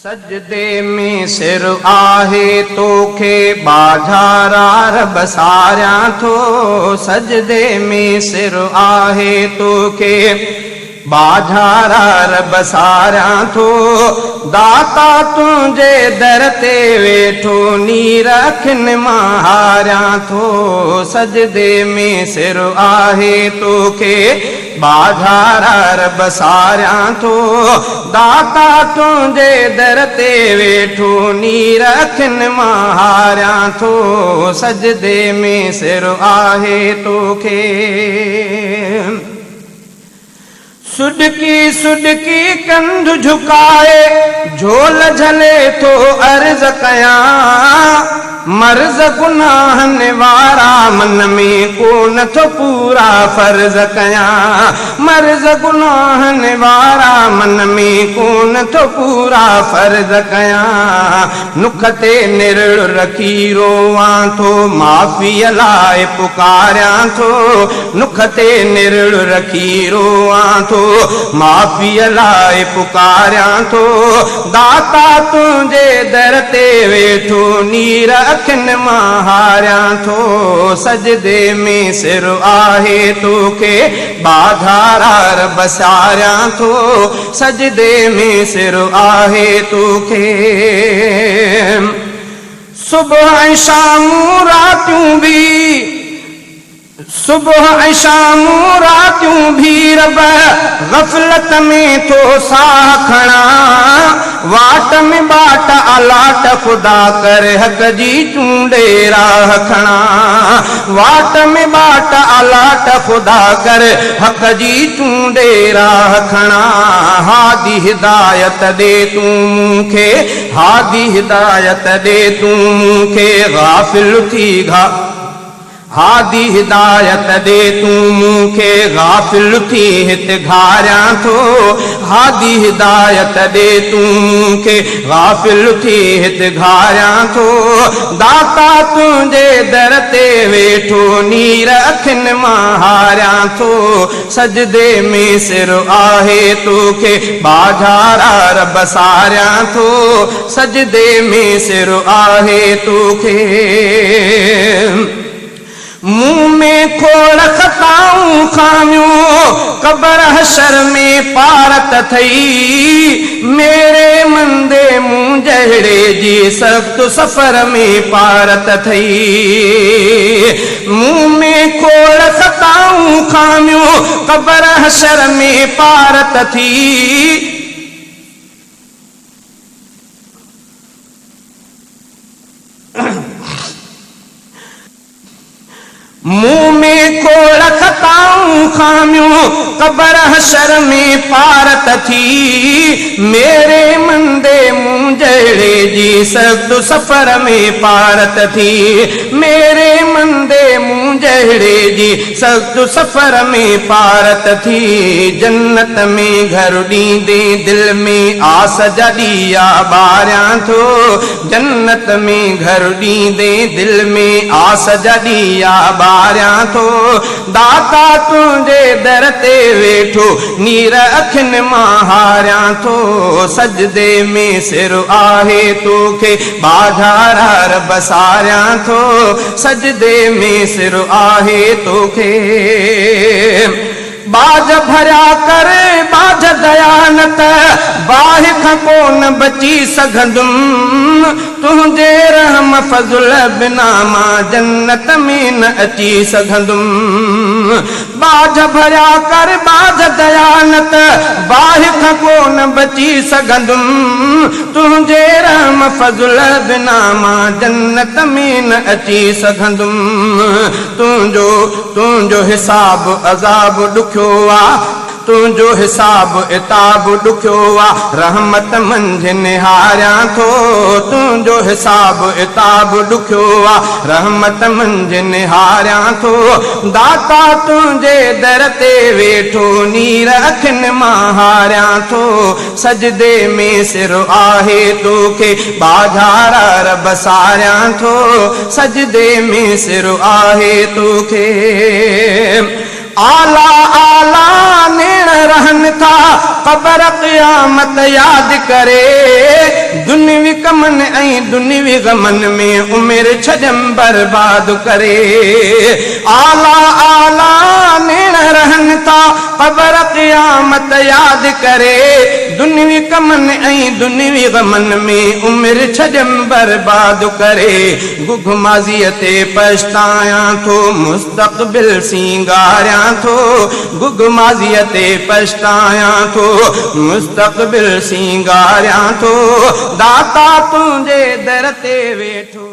सजदे में सिर आहे तोखे बाझारा रब सारियां थो। सजदे में सिर आहे तोखे बाझारा रब सारियां थो। दाता तुंहिंजे दर ते वेठो नीर अखियुनि मां हारियां थो। सजदे में सिर आहे तोखे बाझारा रब सारियां थो। दाता तुंहिंजे दर ते वेठो नीर अखियुनि मां हारियां थो। सजदे में सिर आहे तोखे। सुडकी सुडकी कंध झुकाए झोल झले तो अर्ज कयां। मर्ज गुनाहनि वारा मन में कोन थो पूरा फर्ज कयां। मर्ज गुनाहनि वारा मन में कोन थो पूरा फर्ज कयां। नुख ते निरड़ रखी रोवां थो माफ़ीअ लाइ पुकारियां थो। नुख ते निरड़ रखी रोवां थो माफ़ीअ लाइ पुकारियां थो। दाता तुंहिंजे दर ते वेठो नीर अखियुनि मां हारियां थो। सजदे में सिर आहे तोखे बाझारा रब सारियां थो। सजदे में सिर आहे तोखे। सुबह ऐं शामूं रातियूं भी सुबह ऐं शामूं रातियूं भी रब गफ़लत में तो साह खणा। वाट में बाट अलाट खुदा करे हक़ जी चूंडे राह खणा। वाट में बाट अलाट खुदा करे हक़ जी चूंडे राह खणा। हादी हिदायत दे तूं मूंखे हादी हिदायत दे तूं मूंखे गाफ़िल थी हादी हिदायत दे तूं मूंखे गाफ़िल थी हित घारियां थो। हादी हिदायत दे तूं मूंखे गाफ़िल थी हित घारियां थो। दाता तुंहिंजे दर ते वेठो नीर अखियुनि मां हारियां थो। सजदे में सिर आहे तोखे बाझारा रब सारियां थो। सजदे में सिर आहे तोखे। मुंह में खोड़ खताऊं खामियूं कबर हशर में पारत थई। मेरे मंदे मुंह जहिड़े जी सख्त सफ़र में पारत थई। मुंह में खोड़ खताऊं खामियूं कबर हशर में पारत थी। मुंह में खोड़ खताऊं खामियूं कबर हशर में पारत थी। मेरे मंदे मुंह जहिड़े जी सख्त सफ़र में पारत थी। मेरे मंदे मुंह जहिड़े जी सख्त सफ़र में पारत थी। जन्नत में घर ॾींदे दिल में आस जा ॾिया ॿारियां थो। जन्नत में घर ॾींदे दिल में आस जा ॾिया ॿारियां थो। दाता तुंहिंजे दर ते वेठो नीर अखियुनि मां हारियां थो। सजदे में सिर आहे तोखे बाझारा रब सारियां थो। सजदे में सिर आहे तोखे। बाज भरिया करे बाज दयानत बाहि खां कोन बची सघंदुमि। तुंहिंजे रहम फज़ल बिना मां जन्नत में न अची सघंदुमि। बाज भरिया कर बाज दयानत बाहि खां कोन बची सघंदुमि। तुंहिंजे रहम फज़ल बिना मां जन्नत में न अची सघंदुमि। तुंहिंजो हिसाब अज़ाब ॾुखियो तुंहिंजो हिसाब इताब ॾुखियो रहमत मंझि निहारियां थो। तुंहिंजो हिसाब इताब ॾुखियो रहमत मंझि निहारियां थो। दाता तुंहिंजे दर ते वेठो नीर अखियुनि मां हारियां थो। सजदे में सिर आहे तोखे बाझारा रब सारियां थो। सजदे में सिर आहे तोखे। आला आला नेण रहन था कबर क़यामत याद करे। दुनियावी कमन ऐं दुनियावी गमन में उमिरि छॾम बर्बाद करे आला आला नेण रहनि था क़बर क़यामत यादि करे दुनियावी कमन ऐं दुनियावी गमन में उमिरि छॾम बर्बाद करे गुग माज़ीअ ते पछतायां थो मुस्तक़बिल सींगारियां थो गुग माज़ीअ ते पछतायां थो मुस्तक़बिल सींगारियां थो दाता तुंहिंजे दर ते वेठो